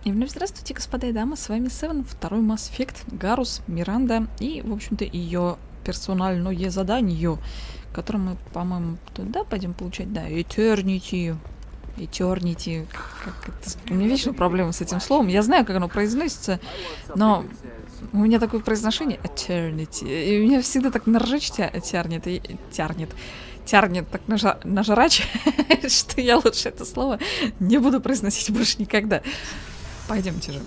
И вновь здравствуйте, господа и дамы, с вами Севен, второй Mass Effect, Гарус, Миранда и, в общем-то, ее персональное задание, которое мы, по-моему, туда пойдем получать, да, Eternity, у меня вечно проблемы с этим словом, я знаю, как оно произносится, но у меня такое произношение Eternity, и у меня всегда так наржач тянет так нажрач, что я лучше это слово не буду произносить больше никогда. Пойдемте же.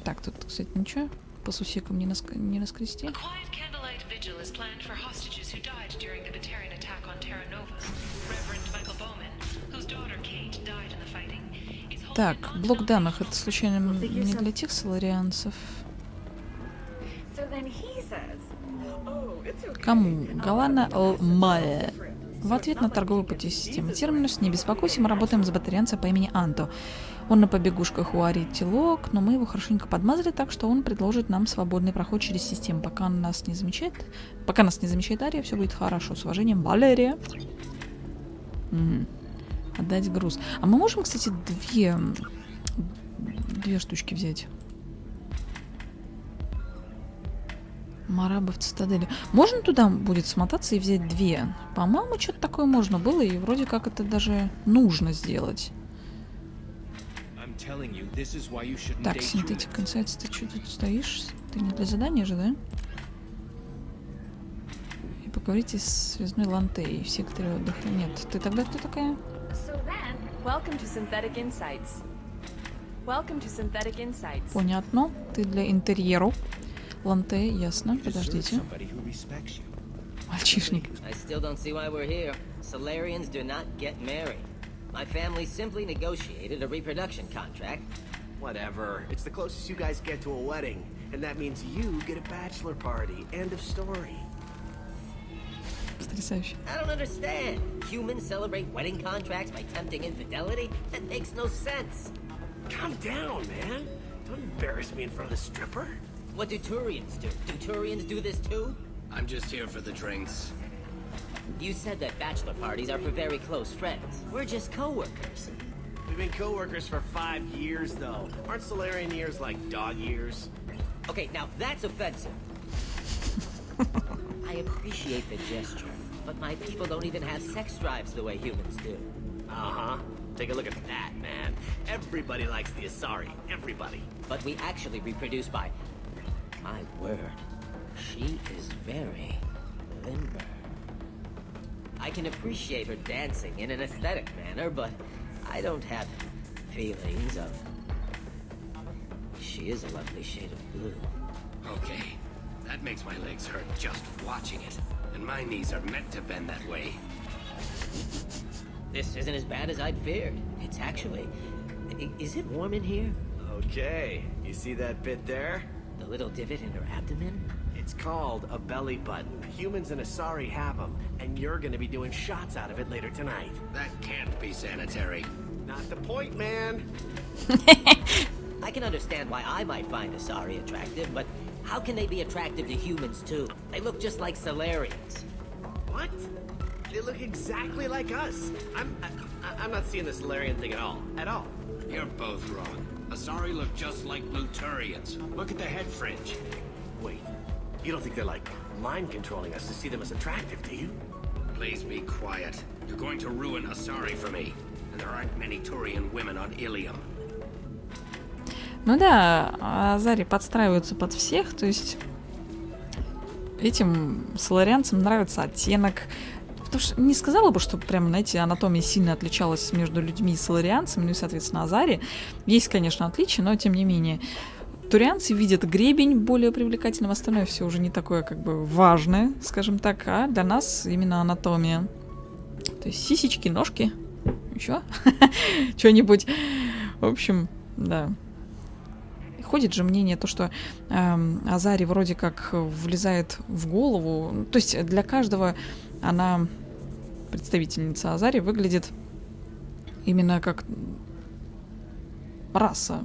Так, тут, кстати, ничего по сусекам не наскрести. Так, блок данных. Это случайно не для тех соларианцев? Кому? Галана Майя. В ответ на торговые пути системы Терминус: не беспокойся, мы работаем с батарианцем по имени Анто. Он на побегушках у Ари Телок, но мы его хорошенько подмазали, так что он предложит нам свободный проход через систему. Пока нас не замечает Ария, все будет хорошо. С уважением, Валерия. Отдать груз. А мы можем, кстати, две штучки взять? Мараба в цитадели. Можно туда будет смотаться и взять две? По-моему, что-то такое можно было, и вроде как это даже нужно сделать. Так, синтетик инсайтс, ты что тут стоишь? Ты не для задания же, да? И поговорите с связной Лантеей в секторе отдыха. Нет, ты тогда кто такая? Понятно, ты для интерьеру. Ланте, ясно, подождите. Мальчишник. My family simply negotiated a reproduction contract. Whatever. It's the closest you guys get to a wedding, and that means you get a bachelor party. End of story. Потрясающе. I don't understand. Humans celebrate wedding contracts by tempting infidelity? That makes no sense. Calm down, man. Don't embarrass me in front of the stripper. What do Turians do? Do Turians do this too? I'm just here for the drinks. You said that bachelor parties are for very close friends. We're just co-workers. We've been co-workers for 5 years, though. Aren't Solarian years like dog years? Okay, now that's offensive. I appreciate the gesture, but my people don't even have sex drives the way humans do. Uh-huh. Take a look at that, man. Everybody likes the Asari. Everybody. But we actually reproduce by... My word. She is very limber. I can appreciate her dancing in an aesthetic manner, but I don't have feelings of... She is a lovely shade of blue. Okay, that makes my legs hurt just watching it. And my knees are meant to bend that way. This isn't as bad as I'd feared. It's actually... Is it warm in here? Okay. You see that bit there? The little divot in her abdomen? It's called a belly button. Humans and Asari have them, and you're gonna be doing shots out of it later tonight. That can't be sanitary. Not the point, man. I can understand why I might find Asari attractive, but how can they be attractive to humans too? They look just like Solarians. What? They look exactly like us. I'm not seeing the Solarian thing at all. At all. You're both wrong. Asari look just like Bluturians. Look at the head fringe. Wait. You don't think they're like mind controlling us to see them as attractive, do you? Please be quiet. You're going to ruin Asari for me. And there aren't many Turian women on Ilium. Ну да, Азари подстраиваются под всех, то есть этим соларианцам нравится оттенок. Потому что не сказала бы, что прям, знаете, анатомия сильно отличалась между людьми и соларианцами, ну и, соответственно, Азари. Есть, конечно, отличия, но тем не менее. Турианцы видят гребень более привлекательным, остальное все уже не такое как бы важное, скажем так, а для нас именно анатомия. То есть сисечки, ножки, еще что-нибудь. В общем, да. Ходит же мнение то, что Азари вроде как влезает в голову. То есть для каждого она, представительница Азари, выглядит именно как раса,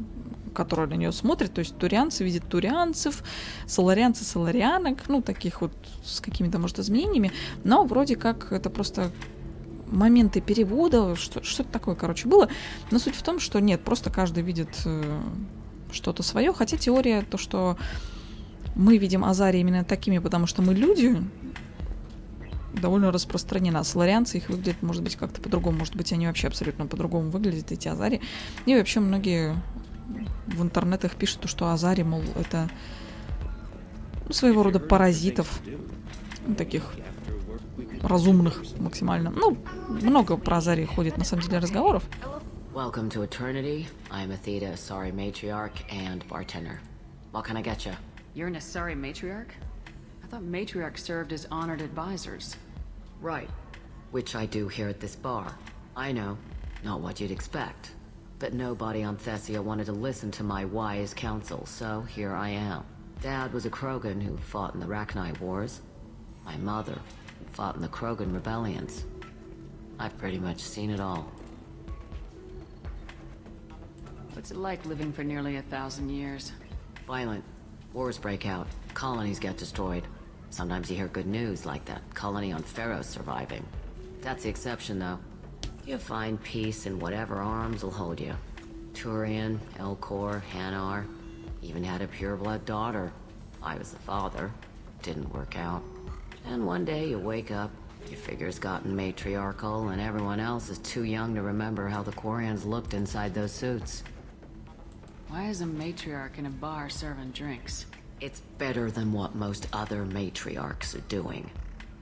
которая на нее смотрит. То есть турианцы видят турианцев, соларианцы соларианок, ну, таких вот с какими-то, может, изменениями. Но вроде как это просто моменты перевода, что-то такое, короче, было. Но суть в том, что нет, просто каждый видит что-то свое. Хотя теория, то, что мы видим Азари именно такими, потому что мы люди, довольно распространена. Соларианцы их выглядят, может быть, как-то по-другому. Может быть, они вообще абсолютно по-другому выглядят, эти Азари. И вообще многие в интернетах пишут, что Азари, мол, это своего рода паразитов, таких разумных максимально. Ну, много про Азари ходит, на самом деле, разговоров. Welcome to Eternity. I'm Athena, Asari matriarch and bartender. What can I get you? You're an Asari matriarch? I thought matriarchs served as honored advisors. Right. Which I do here at this bar. I know. Not what you'd expect. But nobody on Thessia wanted to listen to my wise counsel, so here I am. Dad was a Krogan who fought in the Rachni Wars. My mother fought in the Krogan rebellions. I've pretty much seen it all. What's it like living for nearly 1,000 years? Violent. Wars break out. Colonies get destroyed. Sometimes you hear good news, like that colony on Pharaoh surviving. That's the exception, though. You find peace in whatever arms will hold you. Turian, Elcor, Hanar. Even had a pureblood daughter. I was the father. Didn't work out. And one day you wake up, your figure's gotten matriarchal, and everyone else is too young to remember how the Quarians looked inside those suits. Why is a matriarch in a bar serving drinks? It's better than what most other matriarchs are doing.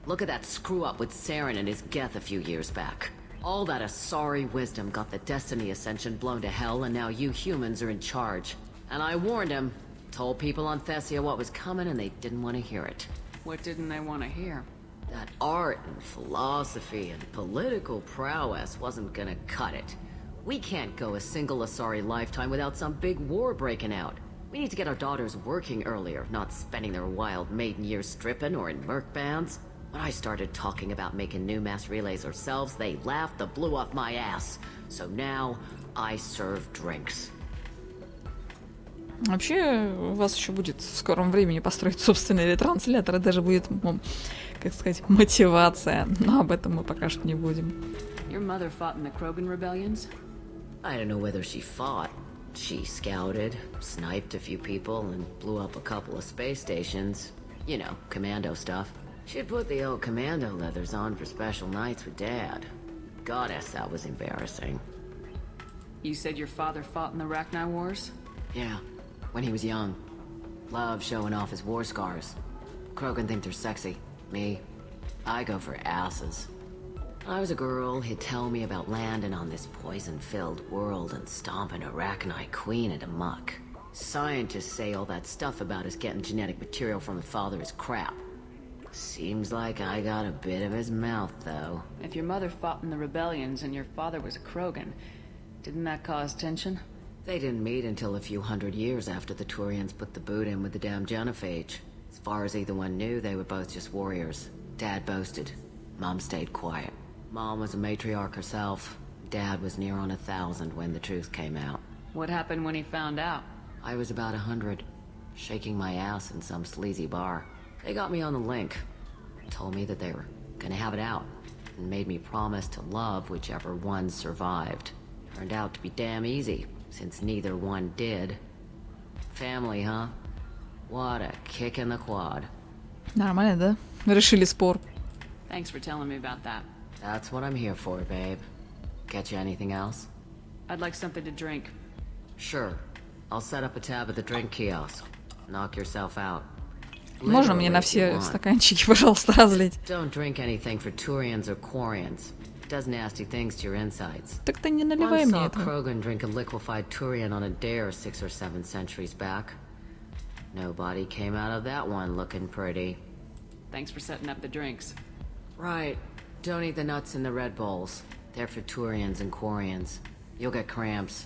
Look at that screw-up with Saren and his Geth a few years back. All that Asari wisdom got the Destiny Ascension blown to hell, and now you humans are in charge. And I warned him, told people on Thessia what was coming, and they didn't want to hear it. What didn't they want to hear? That art and philosophy and political prowess wasn't gonna cut it. We can't go a single Asari lifetime without some big war breaking out. We need to get our daughters working earlier, not spending their wild maiden years stripping or in merc bands. When I started talking about making new mass relays ourselves, they laughed the blue off my ass. So now, I serve drinks. Вообще, у вас еще будет в скором времени построить собственный ретранслятор, и даже будет, как сказать, мотивация. Но об этом мы пока что не будем. Your mother fought in the Krogan rebellions? I don't know whether she fought. She scouted, sniped a few people, and blew up a couple of space stations. You know, commando stuff. She'd put the old commando leathers on for special nights with Dad. Goddess, that was embarrassing. You said your father fought in the Rachni Wars? Yeah, when he was young. Loved showing off his war scars. Krogan think they're sexy. Me, I go for asses. When I was a girl, he'd tell me about landing on this poison-filled world and stomping a Rachni queen into muck. Scientists say all that stuff about us getting genetic material from the father is crap. Seems like I got a bit of his mouth, though. If your mother fought in the rebellions and your father was a Krogan, didn't that cause tension? They didn't meet until a few hundred years after the Turians put the boot in with the damn Genophage. As far as either one knew, they were both just warriors. Dad boasted. Mom stayed quiet. Mom was a matriarch herself. Dad was near on 1,000 when the truth came out. What happened when he found out? I was about 100, shaking my ass in some sleazy bar. They got me on the link. Told me that they were gonna have it out, and made me promise to love whichever one survived. Turned out to be damn easy, since neither one did. Family, huh? What a kick in the quad. Нормально, да? Решили спор. Thanks for telling me about that. That's what I'm here for, babe. Get you anything else? I'd like something to drink. Sure. I'll set up a tab at the drink kiosk. Knock yourself out. Можно мне на все стаканчики, пожалуйста, разлить? Don't drink anything for Turians or Quarians. Does nasty things to your insides. Так ты не наливай Once мне saw это. Krogan drink a liquefied Turian on a dare 6 or 7 centuries back. Nobody came out of that one looking pretty. Thanks for setting up the drinks. Right. Don't eat the nuts in the Red Bowls. They're for Turians and Quarians. You'll get cramps.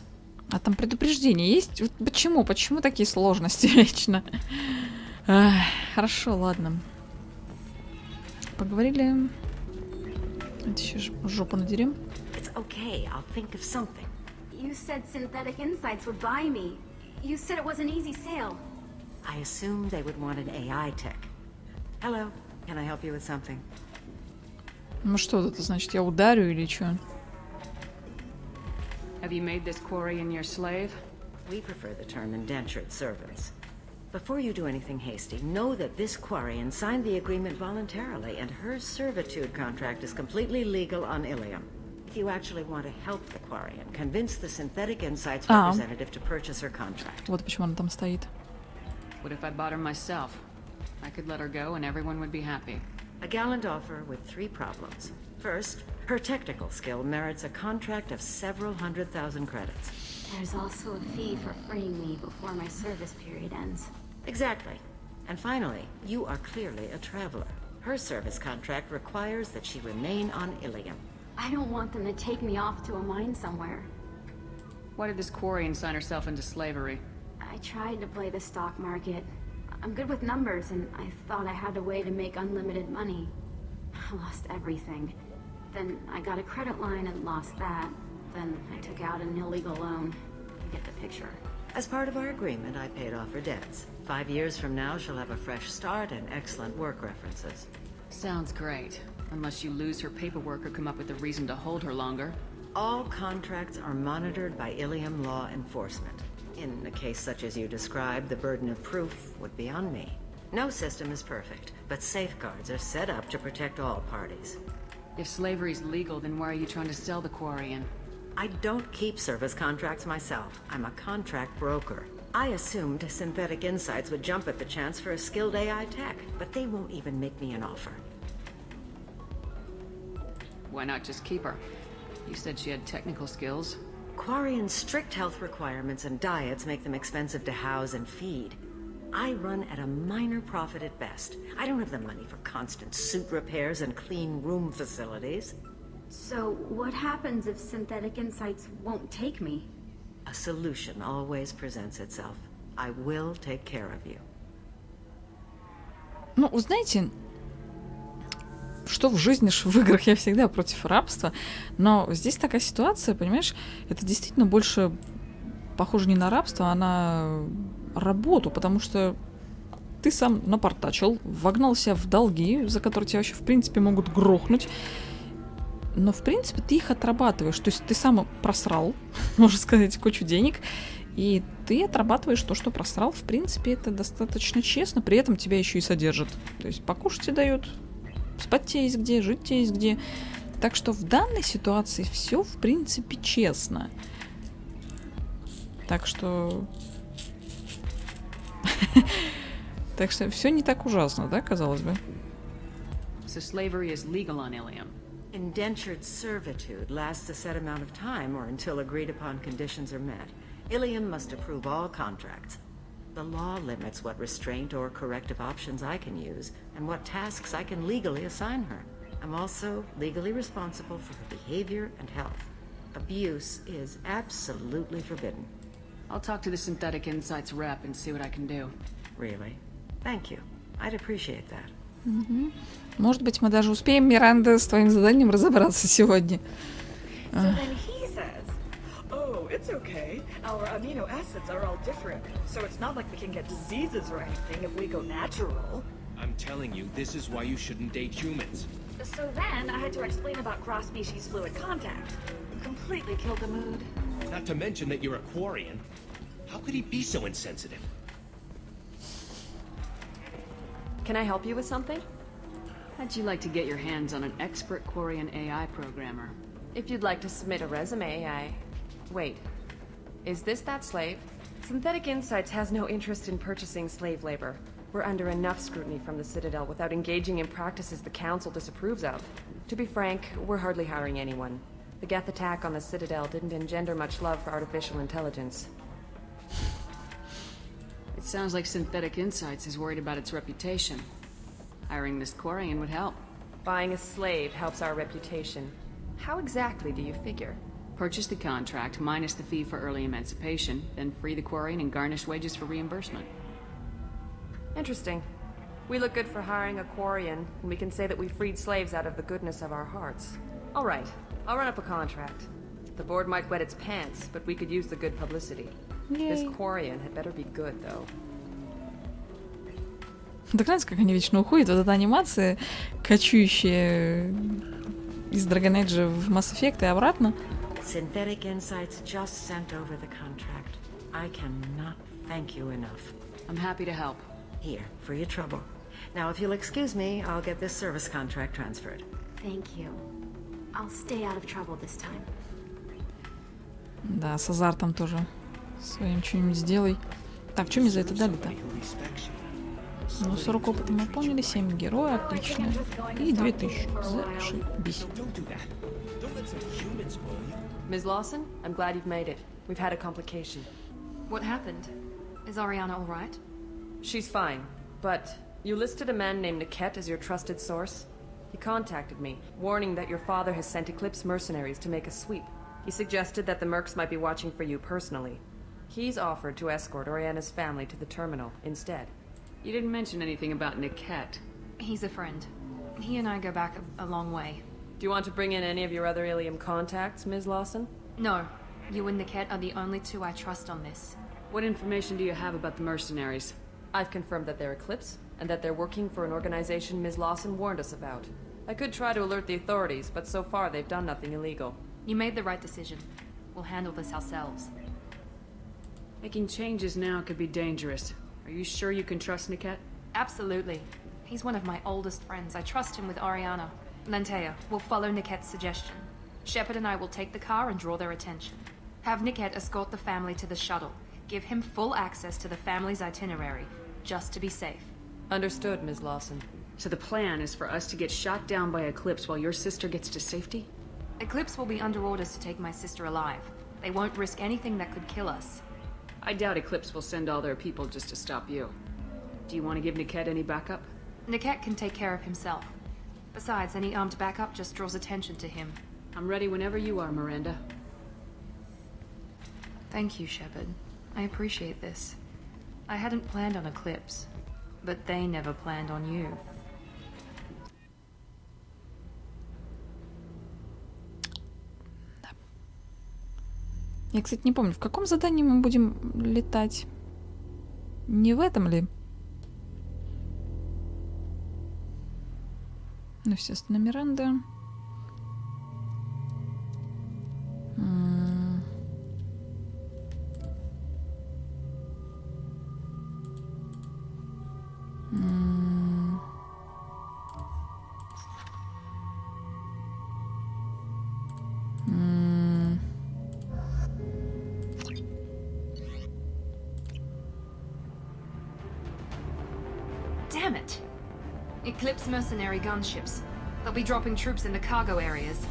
А там предупреждение есть? Вот почему? Почему такие сложности вечно? Ах, хорошо, ладно. Поговорили. Это еще жопу надерем. It's okay, I'll think of something. You said synthetic insights would buy me. You said it was an easy sale. I assumed they would want an AI tech. Hello, can I help you with something? Ну что это значит? Я ударю или что? Have you made this Quarian your slave? We prefer the term indentured servants. Before you do anything hasty, know that this Quarian signed the agreement voluntarily, and her servitude contract is completely legal on Ilium. If you actually want to help the Quarian, convince the Synthetic Insights representative to purchase her contract. Вот почему она там стоит. What if I bought her myself? I could let her go and everyone would be happy. A gallant offer with 3 problems. First, her technical skill merits a contract of several 100,000 credits. There's also a fee for freeing me before my service period ends. Exactly. And finally, you are clearly a traveler. Her service contract requires that she remain on Ilium. I don't want them to take me off to a mine somewhere. Why did this Quarian sign herself into slavery? I tried to play the stock market. I'm good with numbers, and I thought I had a way to make unlimited money. I lost everything. Then I got a credit line and lost that. Then I took out an illegal loan. You get the picture. As part of our agreement, I paid off her debts. 5 years from now, she'll have a fresh start and excellent work references. Sounds great. Unless you lose her paperwork or come up with a reason to hold her longer. All contracts are monitored by Ilium law enforcement. In a case such as you described, the burden of proof would be on me. No system is perfect, but safeguards are set up to protect all parties. If slavery's legal, then why are you trying to sell the Quarian? I don't keep service contracts myself. I'm a contract broker. I assumed Synthetic Insights would jump at the chance for a skilled AI tech, but they won't even make me an offer. Why not just keep her? You said she had technical skills. Quarian's strict health requirements and diets make them expensive to house and feed. I run at a minor profit at best. I don't have the money for constant suit repairs and clean room facilities. So, what happens if Synthetic Insights won't take me? A solution always presents itself. I will take care of you. Ну, вы знаете, что в жизни, что в играх, я всегда против рабства, но здесь такая ситуация, понимаешь, это действительно больше похоже не на рабство, а на работу, потому что ты сам напортачил, вогнал себя в долги, за которые тебя вообще в принципе могут грохнуть, но в принципе ты их отрабатываешь, то есть ты сам просрал, можно сказать, кучу денег, и ты отрабатываешь то, что просрал, в принципе это достаточно честно, при этом тебя еще и содержат, то есть покушать тебе дают, спать тебе есть где, жить тебе есть где, так что в данной ситуации все в принципе честно, так что... Так что все не так ужасно, да, казалось бы? So slavery is legal on Ilium. Indentured servitude lasts a set amount of time or until agreed upon conditions are met. Ilium must approve all contracts. The law limits what restraint or corrective options I can use and what tasks I can legally assign her. I'm also legally responsible for her behavior and health. Abuse is absolutely forbidden. I'll talk to the Synthetic Insights rep and see what I can do. Really? Thank you. I'd appreciate that. Может быть, мы даже успеем, Миранда, с твоим заданием разобраться сегодня. So then he says, oh, it's okay. Our amino acids are all different, so it's not like we can get diseases or anything if we go natural. I'm telling you, this is why you shouldn't date humans. So then I had to explain about cross-species fluid contact. Completely killed the mood. Not to mention that you're a Quarian. How could he be so insensitive? Can I help you with something? How'd you like to get your hands on an expert Quarian AI programmer? If you'd like to submit a resume, Wait. Is this that slave? Synthetic Insights has no interest in purchasing slave labor. We're under enough scrutiny from the Citadel without engaging in practices the Council disapproves of. To be frank, we're hardly hiring anyone. The Geth attack on the Citadel didn't engender much love for artificial intelligence. It sounds like Synthetic Insights is worried about its reputation. Hiring this Quarian would help. Buying a slave helps our reputation. How exactly do you figure? Purchase the contract, minus the fee for early emancipation, then free the Quarian and garnish wages for reimbursement. Interesting. We look good for hiring a Quarian, and we can say that we freed slaves out of the goodness of our hearts. All right, I'll run up a contract. The board might wet its pants, but we could use the good publicity. This Quarian had better be good, though. Так знаете, как они вечно уходят, вот эта анимация, кочующая из Dragon Age в Mass Effect и обратно. Synthetic Insights just sent over the contract. I cannot thank you enough. I'm happy to help. Here, for your trouble. Now, if you'll excuse me, I'll get this service contract transferred. Thank you. I'll stay out of trouble this time. Да, с азартом тоже своим что-нибудь сделай. Так, что мне за это дали-то? Ну, 40 опыта мы поняли, 7 героя, отлично. И 2000. Зашибись. Ms. Lawson, I'm glad you've made it. We've had a complication. What happened? Is Ariana all right? She's fine, but you listed a man named Niket as your trusted source. He contacted me, warning that your father has sent Eclipse mercenaries to make a sweep. He suggested that the mercs might be watching for you personally. He's offered to escort Oriana's family to the terminal instead. You didn't mention anything about Niket. He's a friend. He and I go back a long way. Do you want to bring in any of your other Ilium contacts, Ms. Lawson? No. You and Niket are the only two I trust on this. What information do you have about the mercenaries? I've confirmed that they're Eclipse, and that they're working for an organization Ms. Lawson warned us about. I could try to alert the authorities, but so far they've done nothing illegal. You made the right decision. We'll handle this ourselves. Making changes now could be dangerous. Are you sure you can trust Niket? Absolutely. He's one of my oldest friends. I trust him with Ariana. Lantea, we'll follow Niket's suggestion. Shepard and I will take the car and draw their attention. Have Niket escort the family to the shuttle. Give him full access to the family's itinerary, just to be safe. Understood, Ms. Lawson. So the plan is for us to get shot down by Eclipse while your sister gets to safety? Eclipse will be under orders to take my sister alive. They won't risk anything that could kill us. I doubt Eclipse will send all their people just to stop you. Do you want to give Niket any backup? Niket can take care of himself. Besides, any armed backup just draws attention to him. I'm ready whenever you are, Miranda. Thank you, Shepard. I appreciate this. I hadn't planned on Eclipse, but they never planned on you. Я, кстати, не помню, в каком задании мы будем летать? Не в этом ли? Ну, естественно, Миранда. Damn it! Eclipse mercenary gunships. They'll be dropping troops in the cargo areas.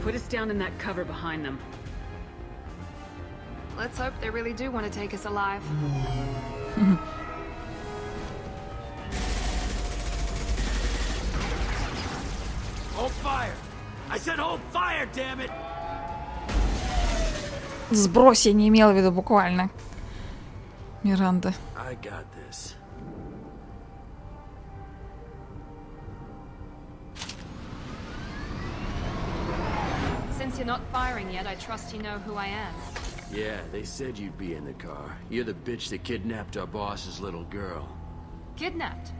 Put us down in that cover behind them. Let's hope they really do want to take us alive. Hold fire! I said hold fire, damn it! Сбрось, я не имела в виду буквально. Миранда. I got this. Since you're not firing yet, I trust you know who I am. Yeah, they said you'd be in the car. You're the bitch that kidnapped our boss's little girl. Kidnapped?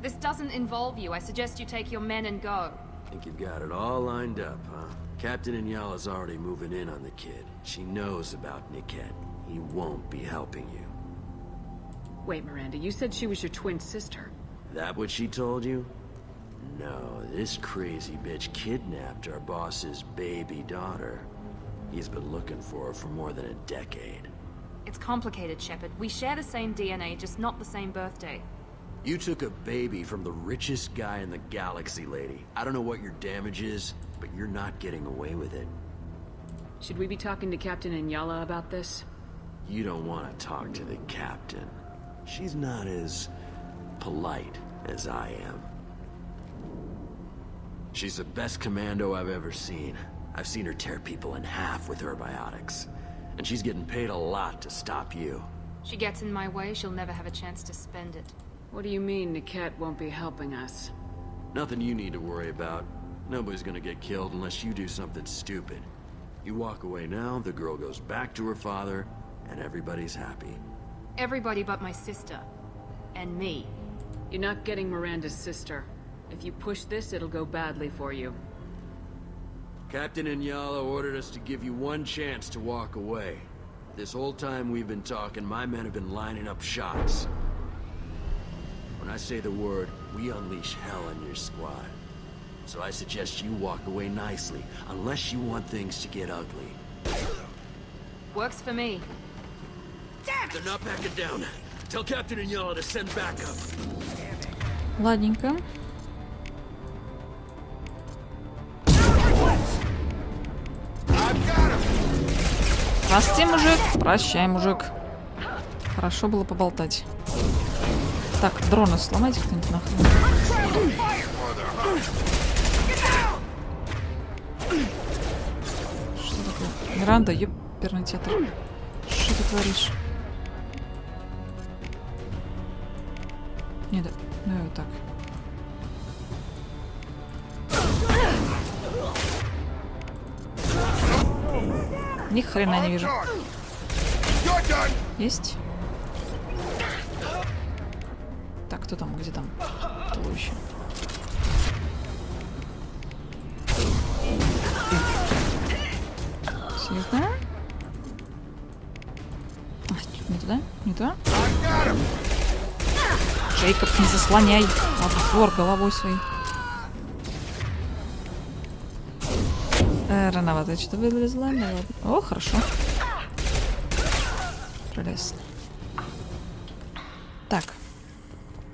This doesn't involve you. I suggest you take your men and go. Think you've got it all lined up, huh? Captain Inyala's already moving in on the kid. She knows about Niket. He won't be helping you. Wait, Miranda, you said she was your twin sister. That what she told you? No, this crazy bitch kidnapped our boss's baby daughter. He's been looking for her for more than a decade. It's complicated, Shepard. We share the same DNA, just not the same birthday. You took a baby from the richest guy in the galaxy, lady. I don't know what your damage is, but you're not getting away with it. Should we be talking to Captain Inyala about this? You don't want to talk to the captain. She's not as polite as I am. She's the best commando I've ever seen. I've seen her tear people in half with her biotics. And she's getting paid a lot to stop you. She gets in my way, she'll never have a chance to spend it. What do you mean Niket won't be helping us? Nothing you need to worry about. Nobody's gonna get killed unless you do something stupid. You walk away now, the girl goes back to her father, and everybody's happy. Everybody but my sister. And me. You're not getting Miranda's sister. If you push this, it'll go badly for you. Captain Inyala ordered us to give you one chance to walk away. This whole time we've been talking, my men have been lining up shots. When I say the word, we unleash hell on your squad. So I suggest you walk away nicely, unless you want things to get ugly. Works for me. They're not backing down. Tell Captain Inyala to send backup. Ладненько. Прости, мужик. Прощай, мужик. Хорошо было поболтать. Так, дроны сломайте кто-нибудь нахрен. Что такое? Миранда, ёперный театр. Что ты творишь? Не, да, давай вот так. Ни хрена не вижу. Есть? Так, кто там? Где там? Туловище. Тихо. Не туда? Не туда? Джейкоб, не заслоняй обзор головой своей. Рановато я что-то вылезла. О, хорошо. Прелестно. Так.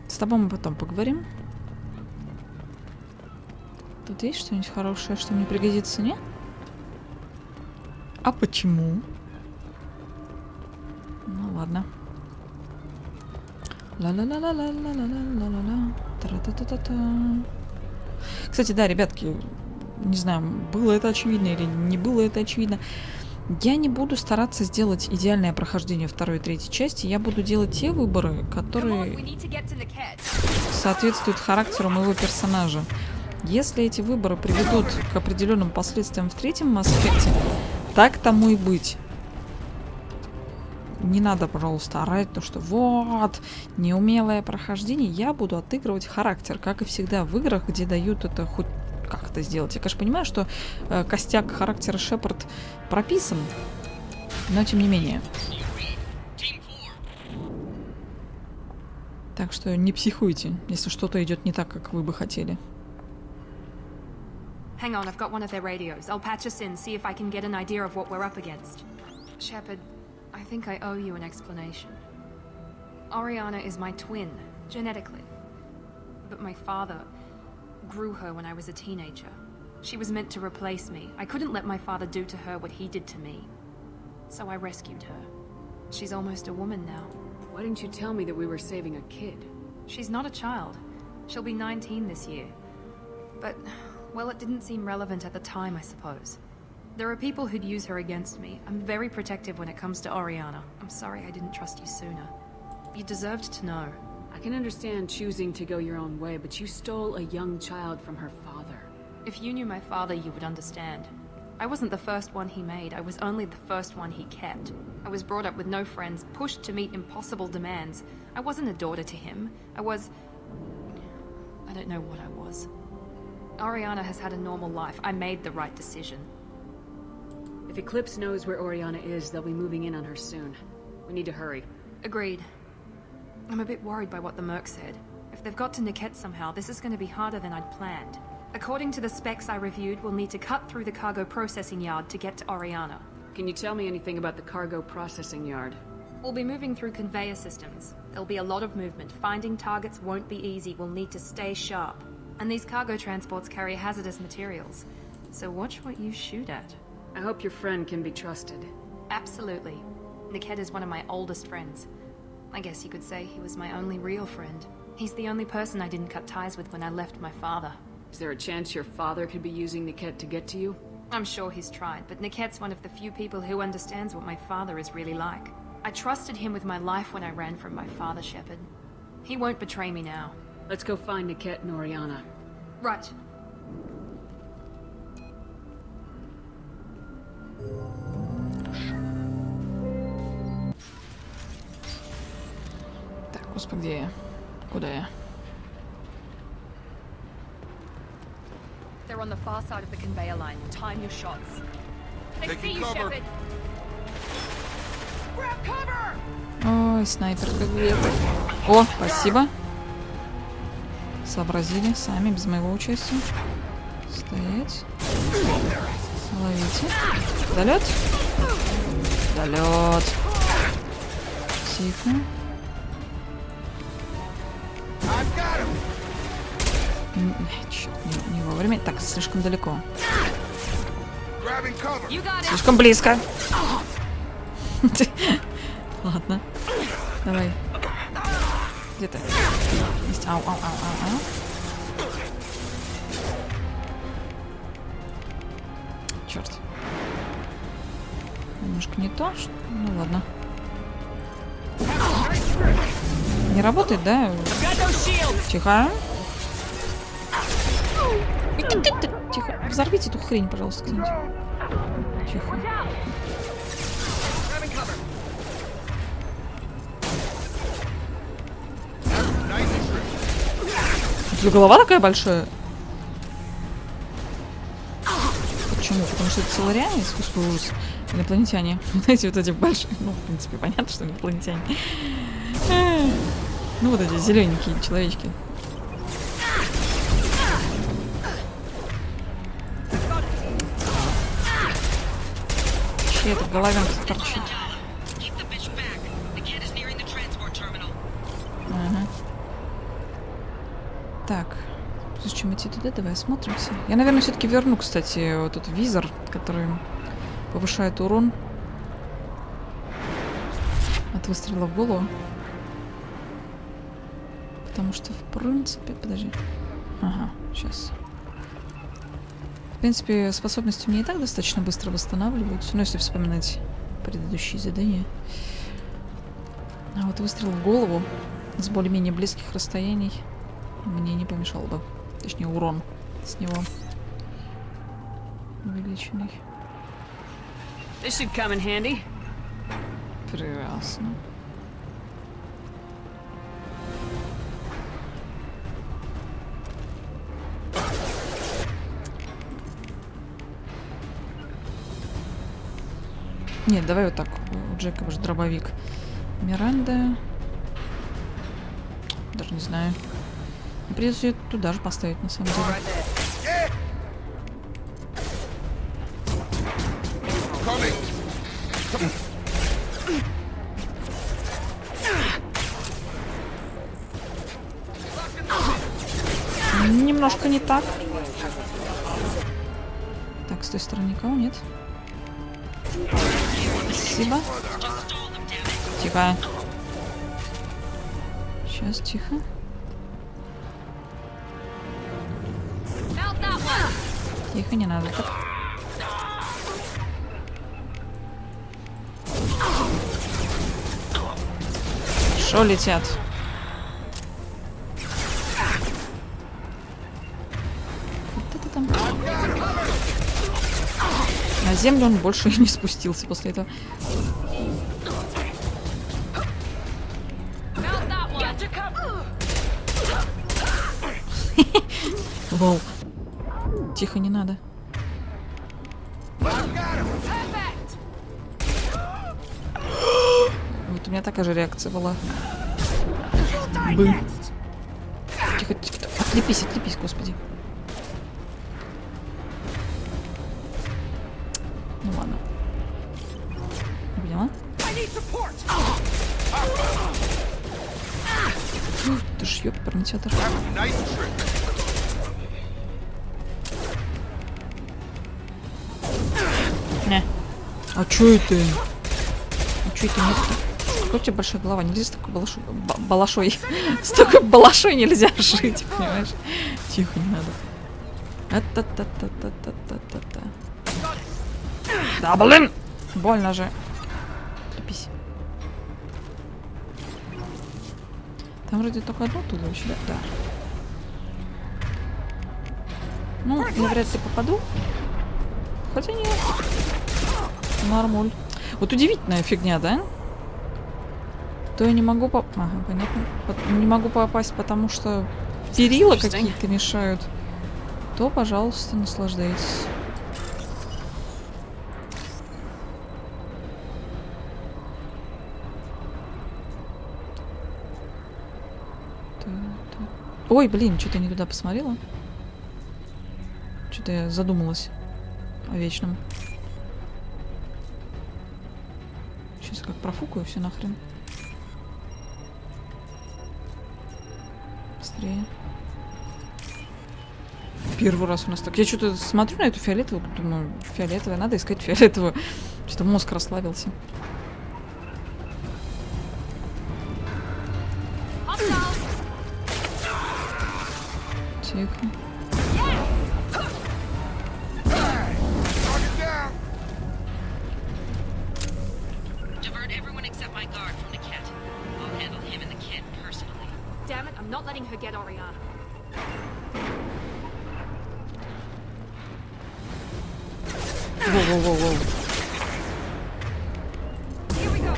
С тобой мы потом поговорим. Тут есть что-нибудь хорошее, что мне пригодится, не? А почему? Ну ладно. Ла-ла-ла-ла-ла-ла-ла-ла-ла-ла. Тра-та-та-та-та. Кстати, да, ребятки, не знаю, было это очевидно или не было это очевидно. Я не буду стараться сделать идеальное прохождение второй и третьей части. Я буду делать те выборы, которые соответствуют характеру моего персонажа. Если эти выборы приведут к определенным последствиям в третьем аспекте, так тому и быть. Не надо, пожалуйста, орать, то что вот, неумелое прохождение. Я буду отыгрывать характер, как и всегда в играх, где дают это хоть как-то сделать. Я, конечно, понимаю, что костяк характера Шепард прописан, но тем не менее. Так что не психуйте, если что-то идет не так, как вы бы хотели. Hang on, I've got one of their radios. I'll patch us in, see if I can get an idea of what we're up against. Shepard, I think I owe you an explanation. Oriana is my twin, genetically. But my father grew her when I was a teenager. She was meant to replace me. I couldn't let my father do to her what he did to me. So I rescued her. She's almost a woman now. Why didn't you tell me that we were saving a kid? She's not a child. She'll be 19 this year. But, well, it didn't seem relevant at the time, I suppose. There are people who'd use her against me. I'm very protective when it comes to Oriana. I'm sorry I didn't trust you sooner. You deserved to know. I can understand choosing to go your own way, but you stole a young child from her father. If you knew my father, you would understand. I wasn't the first one he made. I was only the first one he kept. I was brought up with no friends, pushed to meet impossible demands. I wasn't a daughter to him. I don't know what I was. Oriana has had a normal life. I made the right decision. If Eclipse knows where Oriana is, they'll be moving in on her soon. We need to hurry. Agreed. I'm a bit worried by what the Merc said. If they've got to Niket somehow, this is going to be harder than I'd planned. According to the specs I reviewed, we'll need to cut through the cargo processing yard to get to Oriana. Can you tell me anything about the cargo processing yard? We'll be moving through conveyor systems. There'll be a lot of movement. Finding targets won't be easy. We'll need to stay sharp. And these cargo transports carry hazardous materials. So watch what you shoot at. I hope your friend can be trusted. Absolutely. Niket is one of my oldest friends. I guess you could say he was my only real friend. He's the only person I didn't cut ties with when I left my father. Is there a chance your father could be using Niket to get to you? I'm sure he's tried, but Niket's one of the few people who understands what my father is really like. I trusted him with my life when I ran from my father, Shepard. He won't betray me now. Let's go find Niket and Oriana. Right. Господи, где я? Куда я? They're on the far side of the conveyor line. Time your shots. They see you, Shepard. Ой, снайперка где-то. О, спасибо. Сообразили сами, без моего участия. Стоять. Ловите. Долет. Долет. Тихо. Черт, не вовремя. Так, слишком далеко. Слишком близко. Ладно. Давай. Где ты? Есть. Ау, ау, ау, ау, ау. Черт. Немножко не то. Ну ладно. Не работает, да? Тихо. Тихо. Взорвите эту хрень, пожалуйста, кто-нибудь. Тихо. У тебя голова такая большая? Почему? Потому что это соларианец? Господи, ужас. Инопланетяне. Знаете, вот эти большие... Ну, в принципе, понятно, что инопланетяне. Ну, вот эти зелененькие человечки. Чья-то головенка торчит. Ага. Так. Прежде чем идти туда, давай осмотримся. Я, наверное, все-таки верну, кстати, вот этот визор, который повышает урон от выстрела в голову. Потому что, в принципе... Подожди. Ага, сейчас. В принципе, способности у меня и так достаточно быстро восстанавливаются. Ну, если вспоминать предыдущие задания. А вот выстрел в голову с более-менее близких расстояний мне не помешал бы. Точнее, урон с него увеличенный. This should come in handy. Прекрасно. Нет, давай вот так. У Джекоба же дробовик. Миранда. Даже не знаю. Придется ее туда же поставить, на самом деле. Немножко не так. Так, с той стороны никого нет. Спасибо. Тихо. Сейчас, тихо. Тихо, не надо так. Шо летят? Вот это там. На землю он больше и не спустился после этого. Лол. Тихо, не надо. Вот у меня такая же реакция была. Бы. Тихо, тихо. Отлепись, отлепись, господи. Ну ладно. Не поняла? Ты ж ёпперный театр. Не. А чё это? А чё это нет-то? Какая у тебя большая голова? Нельзя с такой балашой. С такой балашой нельзя жить, понимаешь? Тихо, не надо. А-та-та-та-та-та-та-та. Да, блин! Больно же. Лепись. Там вроде только одно туловище, да? Да. Ну, навряд ли попаду. Хотя нет. Нормуль. Вот удивительная фигня, да? То То я не могу Ага, понятно. Не могу попасть, потому что перила какие-то мешают. То, пожалуйста, наслаждайтесь. Ой, блин, что-то я не туда посмотрела. Что-то я задумалась о вечном. Сейчас я как профукаю все нахрен. Быстрее. Первый раз у нас так. Я что-то смотрю на эту фиолетовую, думаю, фиолетовая, надо искать фиолетовую. Что-то мозг расслабился. Тихо. Damn it, I'm not letting her get Oriana. Воу-воу-воу-воу. Here we go.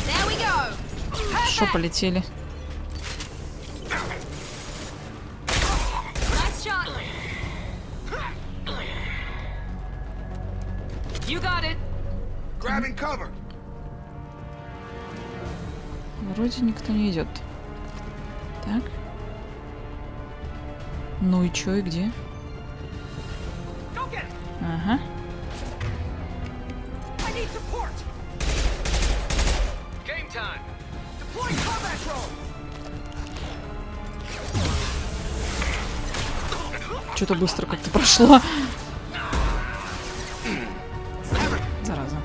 There we go. Шо полетели? Nice shot. You got it. Grabbing cover. Вроде никто не идет. Так. Ну и чё, и где? Ага. Что-то быстро как-то прошло. Зараза.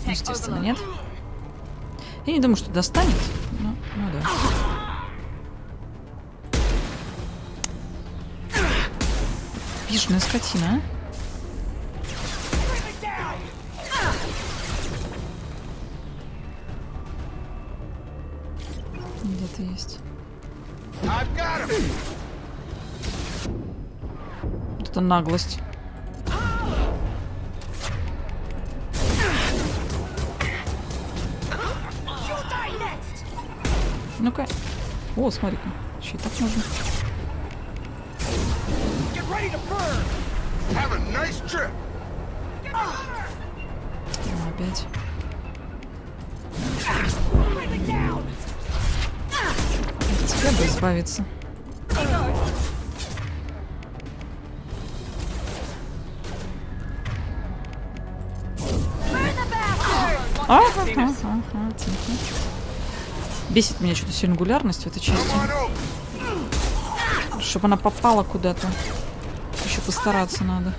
Естественно, нет. Я не думаю, что достанет. Ну да. Пижная скотина, а? Где-то есть. Вот это наглость. Ну-ка. О, смотри-ка. Еще и так можно. Опять. От тебя бы избавиться. Ага, тихо. Бесит меня что-то сингулярность в этой части. Чтобы она попала куда-то. Еще постараться надо.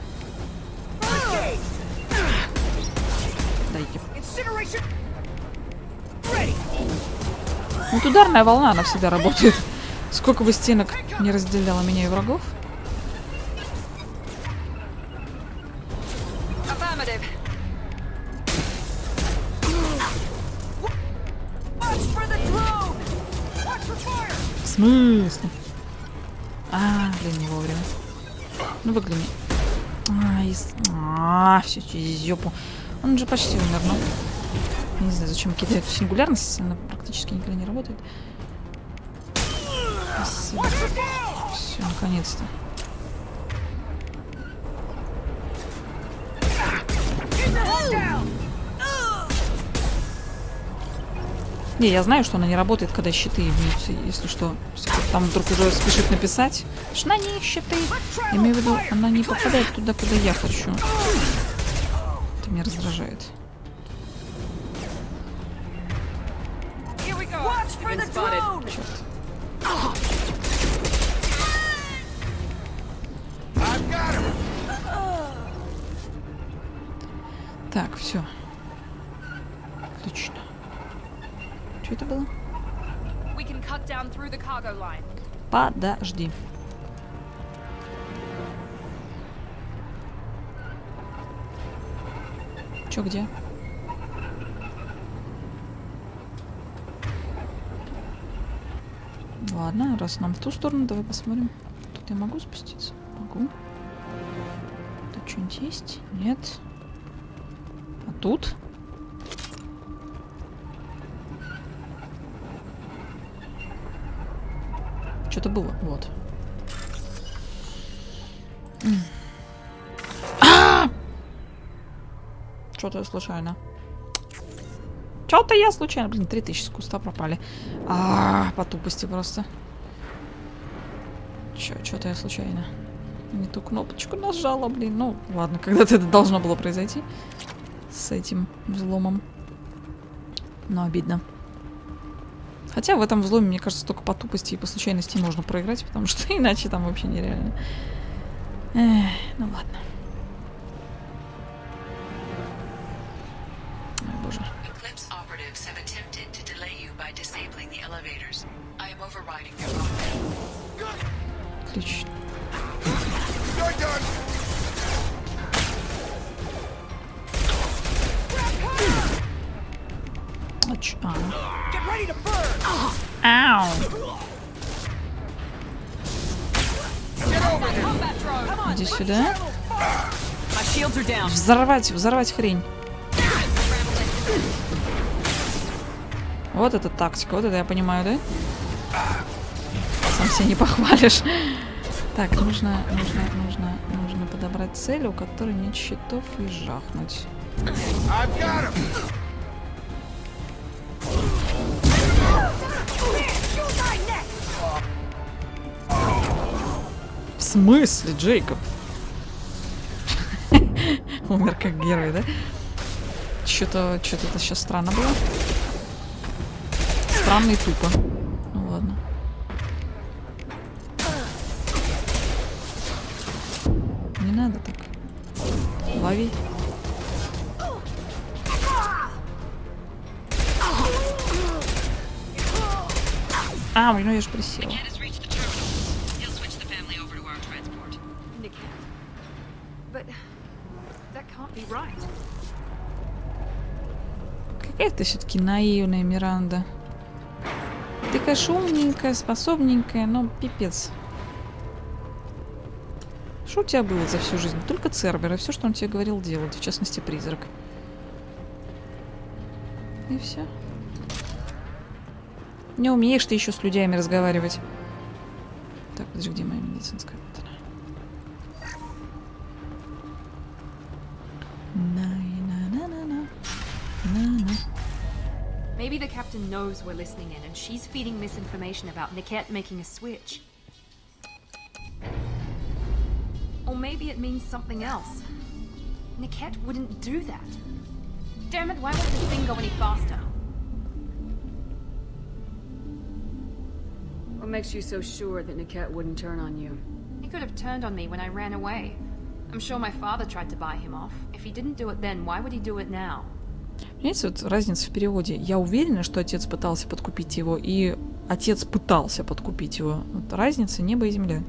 Дайте. Вот ударная волна, она всегда работает. Сколько бы стенок не разделяла меня и врагов. В смысле? Блин, не вовремя. Ну, выгляни. Все через жопу. Он же почти умер, но... Я не знаю, зачем кидает эту сингулярность. Она практически никогда не работает. Спасибо. Все, наконец-то. Не, я знаю, что она не работает, когда щиты бьются. Если что, там вдруг уже спешит написать, что на ней щиты. Я имею в виду, она не попадает туда, куда я хочу. Это меня раздражает. Черт. Так, все. Отлично. Что это было? Подожди. Чё, где? Ладно, раз нам в ту сторону, давай посмотрим. Тут я могу спуститься? Могу. Тут что-нибудь есть? Нет. А тут? Что-то было. Вот. Что-то я случайно. Что-то я случайно. Блин, 3000 с куста пропали. По тупости просто. Что-то я случайно не ту кнопочку нажала, блин. Ну, ладно, когда-то это должно было произойти. С этим взломом. Но обидно. Хотя в этом взломе, мне кажется, только по тупости и по случайности можно проиграть, потому что иначе там вообще нереально. Ну ладно. Ой, боже. Отлично. Ау. Иди сюда. Взорвать хрень. Вот это тактика, вот это я понимаю, да? Сам себя не похвалишь. Так, нужно подобрать цель, у которой нет щитов, и жахнуть. В смысле, Джейкоб? Умер как герой, да? Что-то это сейчас странно было. Странно и тупо. Ну ладно. Не надо так. Лови. Ну я же присела. Какая ты все-таки наивная, Миранда. Ты, конечно, умненькая, способненькая, но пипец. Что у тебя было за всю жизнь? Только Цербер, и все, что он тебе говорил делать, в частности, призрак. И все. Не умеешь ты еще с людьми разговаривать. Так, подожди, где моя медицинская? Вот она. Maybe the captain knows we're listening in and she's feeding misinformation about Niket making a switch. Or maybe it means something else. Niket wouldn't do that. Damn it, why won't this thing go any faster? What makes you so sure that Niket wouldn't turn on you? He could have turned on me when I ran away. I'm sure my father tried to buy him off. If he didn't do it then, why would he do it now? Понимаете, вот разница в переводе. Я уверена, что отец пытался подкупить его, и отец пытался подкупить его. Вот разница небо и земля.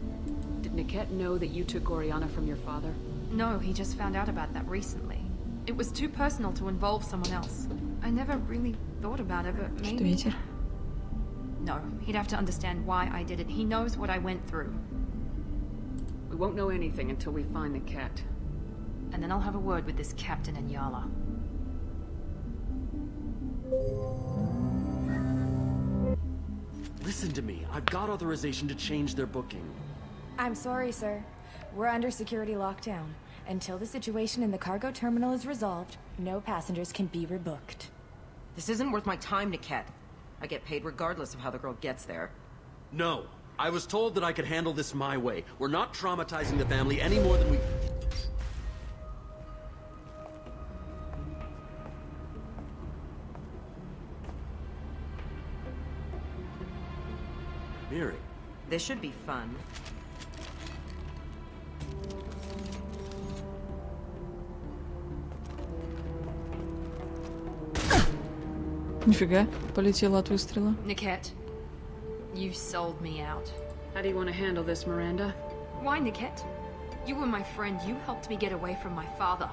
Did Niket know that you took Oriana from your father? No, he just found out about that recently. It was too personal to involve someone else. I never really thought about it, but maybe... Что ветер? No, he'd have to understand why I did it. He knows what I went through. We won't know anything until we find Niket. And then I'll have a word with this captain in Yala. Listen to me. I've got authorization to change their booking. I'm sorry, sir. We're under security lockdown. Until the situation in the cargo terminal is resolved, no passengers can be rebooked. This isn't worth my time, Niket. I get paid regardless of how the girl gets there. No. I was told that I could handle this my way. We're not traumatizing the family any more than we... Miri. This should be fun. Нифига, полетела от выстрела. Niket, you sold me out. How do you want to handle this, Miranda? Why, Niket? You were my friend. You helped me get away from my father.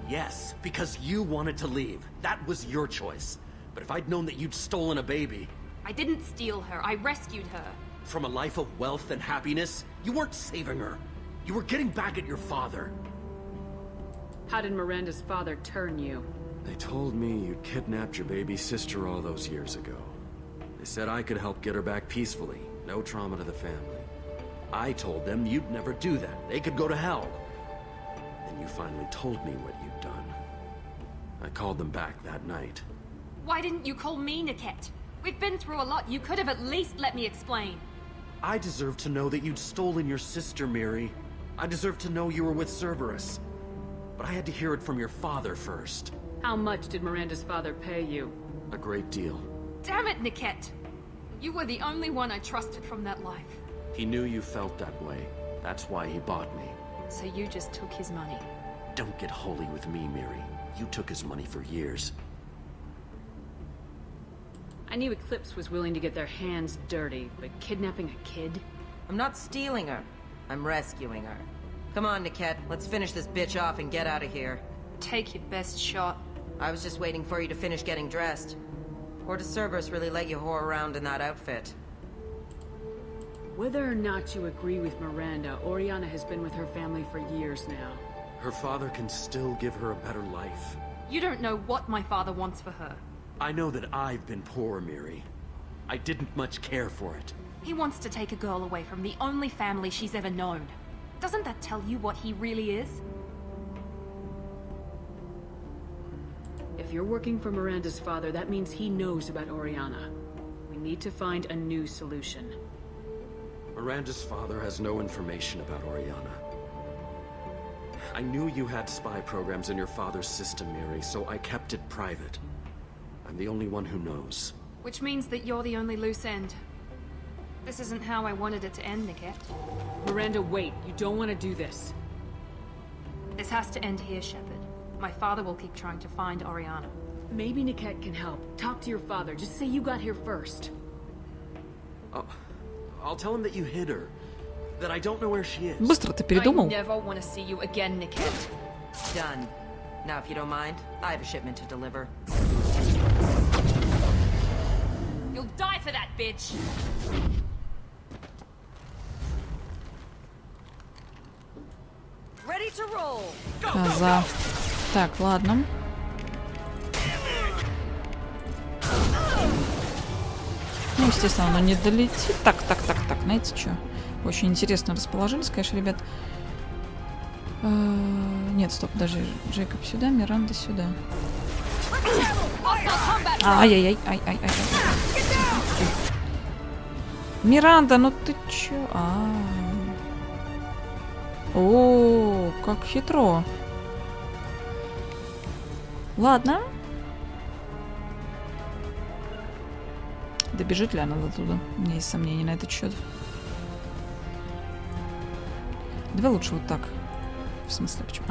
Yes, because you wanted to leave. That was your choice. But if I'd known that you'd stolen a baby... I didn't steal her. I rescued her. From a life of wealth and happiness, you weren't saving her. You were getting back at your father. How did Miranda's father turn you? They told me you'd kidnapped your baby sister all those years ago. They said I could help get her back peacefully. No trauma to the family. I told them you'd never do that. They could go to hell. Then you finally told me what you'd done. I called them back that night. Why didn't you call me, Niket? We've been through a lot. You could have at least let me explain. I deserve to know that you'd stolen your sister, Miri. I deserve to know you were with Cerberus. But I had to hear it from your father first. How much did Miranda's father pay you? A great deal. Damn it, Niket! You were the only one I trusted from that life. He knew you felt that way. That's why he bought me. So you just took his money. Don't get holy with me, Miri. You took his money for years. I knew Eclipse was willing to get their hands dirty, but kidnapping a kid? I'm not stealing her. I'm rescuing her. Come on, Niket. Let's finish this bitch off and get out of here. Take your best shot. I was just waiting for you to finish getting dressed. Or does Cerberus really let you whore around in that outfit? Whether or not you agree with Miranda, Oriana has been with her family for years now. Her father can still give her a better life. You don't know what my father wants for her. I know that I've been poor, Miri. I didn't much care for it. He wants to take a girl away from the only family she's ever known. Doesn't that tell you what he really is? If you're working for Miranda's father, that means he knows about Oriana. We need to find a new solution. Miranda's father has no information about Oriana. I knew you had spy programs in your father's system, Miri, so I kept it private. I'm the only one who knows. Which means that you're the only loose end. This isn't how I wanted it to end, Niket. Miranda, wait. You don't want to do this. This has to end here, Shepard. My father will keep trying to find Oriana. Maybe Niket can help. Talk to your father. Just say you got here first. I'll tell him that you hid her. That I don't know where she is. Быстро ты передумал. I never want to see you again, Niket. Done. Now, if you don't mind, I have a shipment to deliver. You'll die for that, bitch! Ready to roll. Коза. Так, ладно. Ну, естественно, оно не долетит. Так, знаете что? Очень интересно расположились, конечно, ребят. Нет, стоп, даже Джейкоб сюда, Миранда сюда. Ай-яй-яй, ай-ай-ай. Миранда, ну ты чё? О, как хитро. Ладно. Добежит ли она до туда? У меня есть сомнения на этот счет. Давай лучше вот так. В смысле, почему?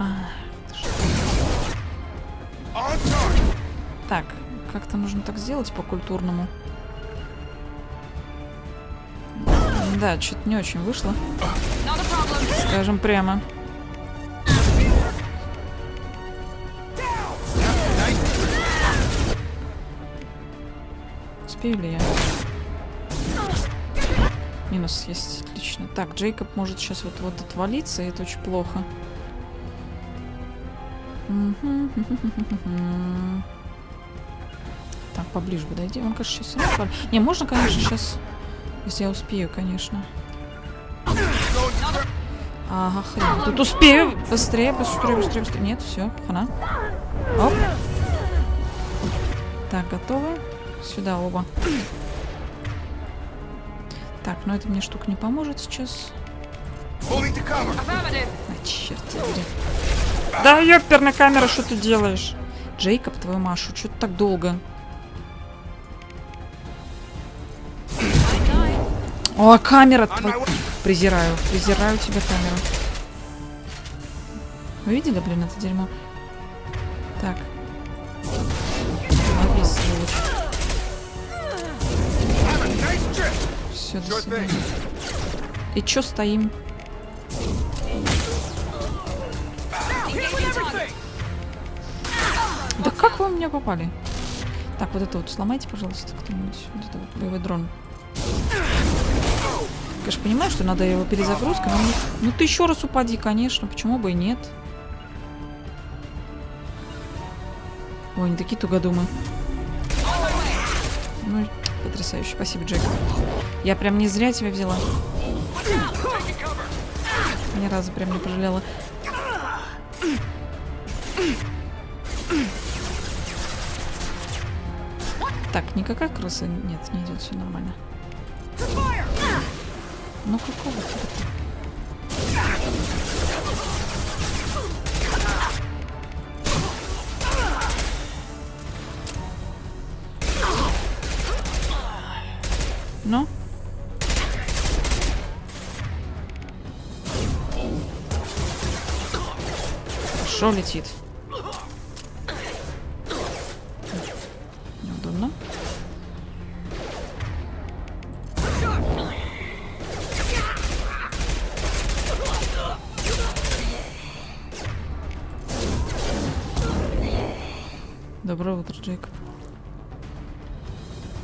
Так, как-то нужно так сделать по-культурному. Да, что-то не очень вышло. Скажем прямо. Успею ли я? Минус есть, отлично. Так, Джейкоб может сейчас вот отвалиться, и это очень плохо. Так, поближе подойди. Он, конечно, сейчас... Не, можно, конечно, сейчас... Если я успею, конечно. Ага, хрен. Тут успею. Быстрее. Нет, все, хана. Оп. Так, готовы? Сюда оба. Так, но эта мне штука не поможет сейчас. Черт побери. Да, ёперная камера, что ты делаешь? Джейкоб, твою Машу, что ты так долго? О, камера твоя. Презираю тебя, камера. Вы видели, блин, это дерьмо? Так. Лови, сволочь. Все, до свидания. И чё стоим? Да как вы у меня попали? Так, вот это вот сломайте, пожалуйста, кто-нибудь. Вот это вот боевой дрон. Конечно, понимаю, что надо его перезагрузка, но ну ты еще раз упади, конечно, почему бы и нет. Ой, они такие тугодумы. Ну, потрясающе. Спасибо, Джек. Я прям не зря тебя взяла. Ни разу прям не пожалела. Так, никакая крыса? Нет, не идет, все нормально. Ну какого ты? Ну? Хорошо летит. Неудобно. Доброе утро, Джейкоб.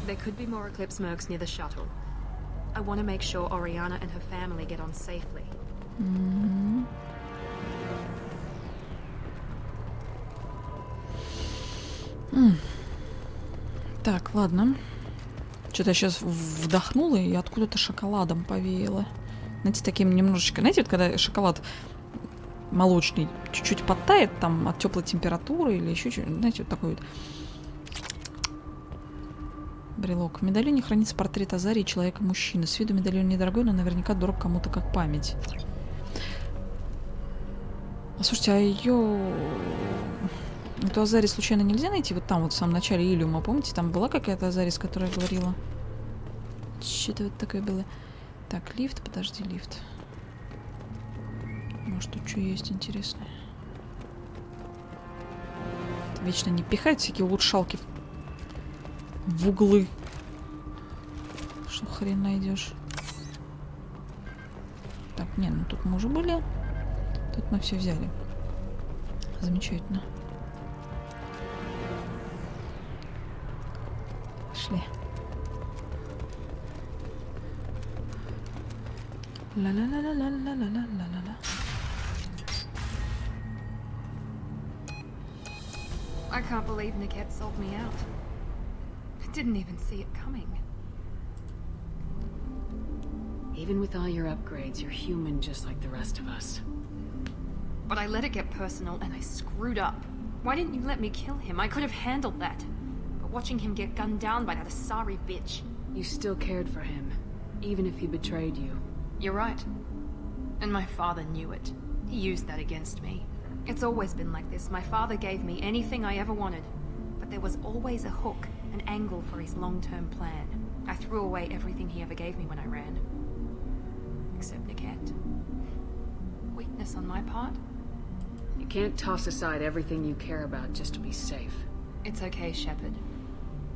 There could be more Eclipse mercs near the shuttle. I want to make sure Oriana and her family get on safely. Так, ладно. Что-то я сейчас вдохнула и откуда-то шоколадом повеяло. Знаете, таким немножечко... Знаете, вот когда шоколад молочный чуть-чуть подтает там от теплой температуры или еще что-нибудь, знаете, вот такой вот брелок. В медальоне хранится портрет Азарии, человека-мужчины. С виду медальон недорогой, но наверняка дорог кому-то как память. Слушайте, а ее... Эту Азари случайно нельзя найти? Вот там вот в самом начале Илиума, помните? Там была какая-то Азарис, которая говорила. Что-то вот такое было. Так, лифт, подожди, лифт. Может, тут что есть интересное? Вечно не пихают всякие улучшалки в углы. Что хрен найдешь? Так, не, ну тут мы уже были. Тут мы все взяли. Замечательно. Пошли. Ла-ла-ла-ла-ла-ла-ла-ла-ла-ла. I can't believe Niket sold me out. I didn't even see it coming. Even with all your upgrades, you're human just like the rest of us. But I let it get personal and I screwed up. Why didn't you let me kill him? I could have handled that. But watching him get gunned down by that Asari bitch... You still cared for him, even if he betrayed you. You're right. And my father knew it. He used that against me. It's always been like this. My father gave me anything I ever wanted. But there was always a hook, an angle for his long-term plan. I threw away everything he ever gave me when I ran. Except Niket. Weakness on my part? You can't toss aside everything you care about just to be safe. It's okay, Shepard.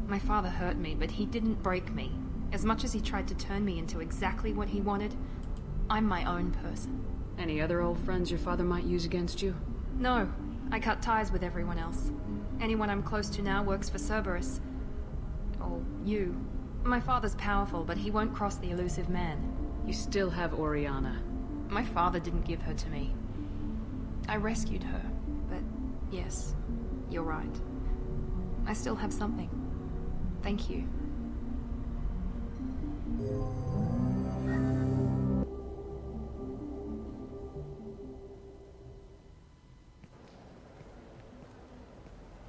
My father hurt me, but he didn't break me. As much as he tried to turn me into exactly what he wanted, I'm my own person. Any other old friends your father might use against you? No, I cut ties with everyone else. Anyone I'm close to now works for Cerberus. Or you. My father's powerful, but he won't cross the elusive man. You still have Oriana. My father didn't give her to me. I rescued her, but yes, you're right. I still have something. Thank you.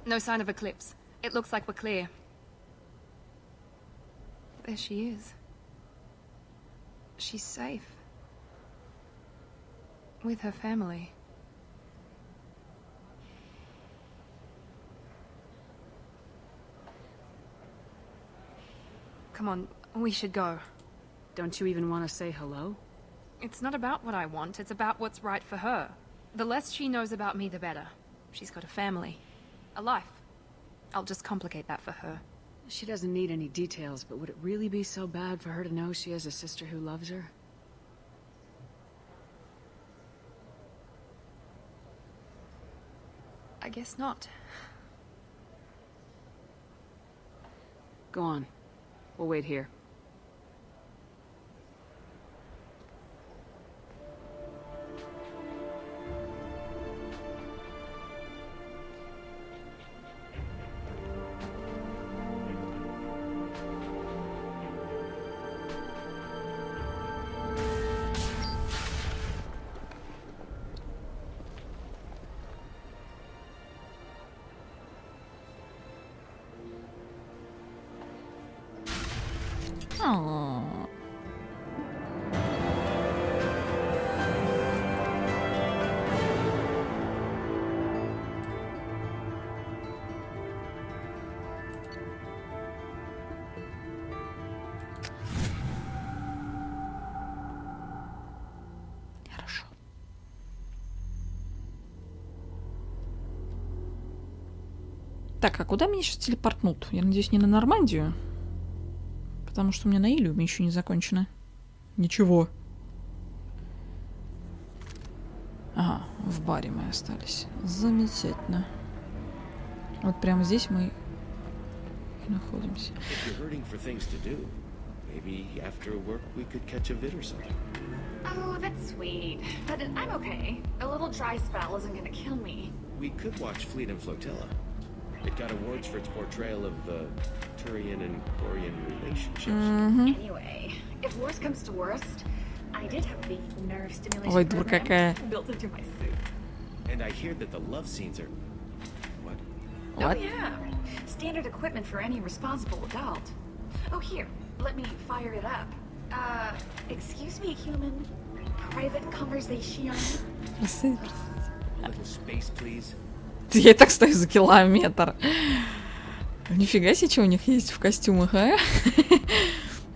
No sign of Eclipse. It looks like we're clear. There she is. She's safe. With her family. Come on, we should go. Don't you even want to say hello? It's not about what I want, it's about what's right for her. The less she knows about me, the better. She's got a family. A life. I'll just complicate that for her. She doesn't need any details, but would it really be so bad for her to know she has a sister who loves her? I guess not. Go on. We'll wait here. Хорошо. Так, а куда меня сейчас телепортнут? Я надеюсь, не на Нормандию? Потому что у меня на Илиуме еще не закончено. Ничего. Ага, в баре мы остались. Замечательно. Вот прямо здесь мы и находимся. Oh, that's sweet. But I'm okay. A little dry spell isn't gonna kill me. We could watch Fleet and Flotilla. It got awards for its portrayal of the Turian and Quarian relationships. Anyway, if worst comes to worst, I did have the nerve stimulation Ой, дура какая. built into my suit. And I hear that the love scenes are... What? What? Oh yeah, standard equipment for any responsible adult. Oh here, let me fire it up. Excuse me, human. Private conversation. Little space, please. Я и так стою за километр. Нифига себе, что у них есть в костюмах, а?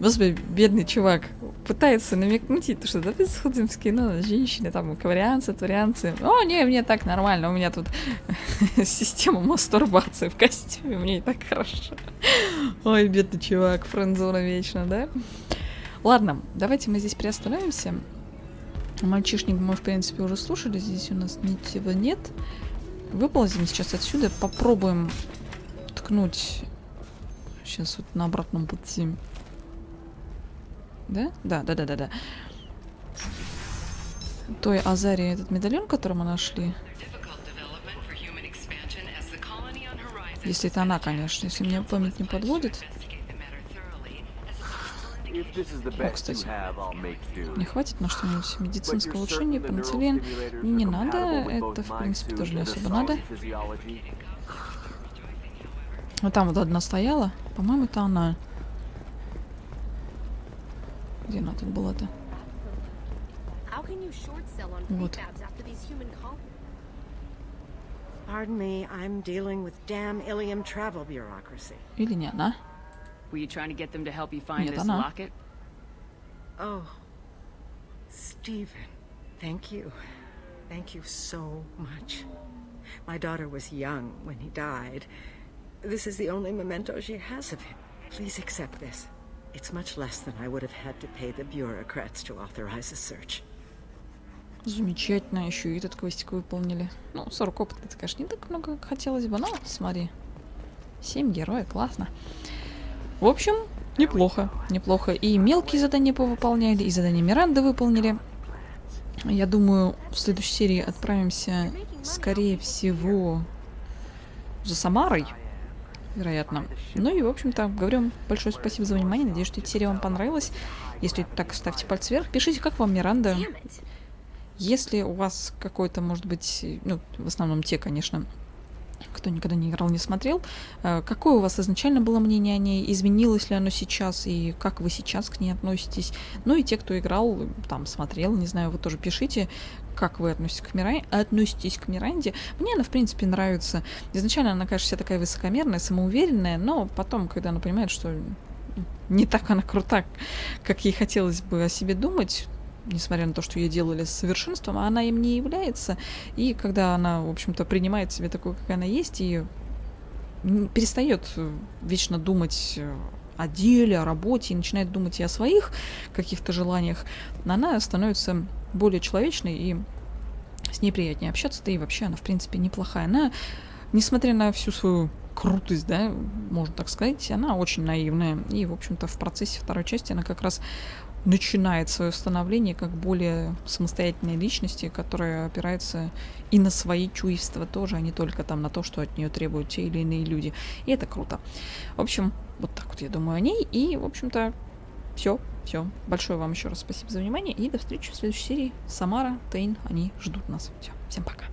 Господи, бедный чувак. Пытается намекнуть, что да, сходим в кино, женщины, там, каварианцы, турианцы. О, не, мне так нормально, у меня тут система мастурбации в костюме, мне и так хорошо. Ой, бедный чувак, френдзона вечно, да? Ладно, давайте мы здесь приостановимся. Мальчишник мы, в принципе, уже слушали, здесь у нас ничего нет. Выползем сейчас отсюда, попробуем ткнуть сейчас вот на обратном пути. Да? Да. Той Азарии этот медальон, который мы нашли. Если это она, конечно, если меня память не подводит. О, кстати, не хватит на что-нибудь медицинское улучшение, пенициллин. Не надо, это, в принципе, тоже не особо надо. Вот там вот одна стояла. По-моему, это она. Где она тут была-то? Вот. Pardon me, I'm dealing with damn Ilium travel bureaucracy. Или не она? Were you trying to get them to help you find Нет, this она. locket? Oh, Stephen, thank you. Thank you so much. My daughter was young when he died. This is the only memento she has of him. Please accept this. It's much less than I would have had to pay the bureaucrats to authorize a search. Замечательно, еще и этот квестик выполнили. Ну, 40 опыта, это, конечно, не так много, как хотелось бы, но смотри. 7 героев, классно. В общем, неплохо, неплохо. И мелкие задания повыполняли, и задания Миранды выполнили. Я думаю, в следующей серии отправимся, скорее всего, за Самарой, вероятно. Ну и, в общем-то, говорю вам большое спасибо за внимание. Надеюсь, что эта серия вам понравилась. Если так, ставьте палец вверх. Пишите, как вам Миранда. Если у вас какой-то, может быть, ну, в основном те, конечно, кто никогда не играл, не смотрел, какое у вас изначально было мнение о ней, изменилось ли оно сейчас, и как вы сейчас к ней относитесь. Ну и те, кто играл, там, смотрел, не знаю, вы тоже пишите, как вы относитесь к Миранде. Мне она, в принципе, нравится. Изначально она, конечно, вся такая высокомерная, самоуверенная, но потом, когда она понимает, что не так она крута, как ей хотелось бы о себе думать, несмотря на то, что ее делали с совершенством, а она им не является. И когда она, в общем-то, принимает себя такой, как она есть, и перестает вечно думать о деле, о работе, и начинает думать и о своих каких-то желаниях, она становится более человечной, и с ней приятнее общаться, да и вообще она, в принципе, неплохая. Она, несмотря на всю свою крутость, да, можно так сказать, она очень наивная. И, в общем-то, в процессе второй части она как раз начинает свое становление как более самостоятельной личности, которая опирается и на свои чувства тоже, а не только там на то, что от нее требуют те или иные люди. И это круто. В общем, вот так вот я думаю о ней. И, в общем-то, все. Большое вам еще раз спасибо за внимание. И до встречи в следующей серии. Самара, Тейн, они ждут нас. Все, всем пока.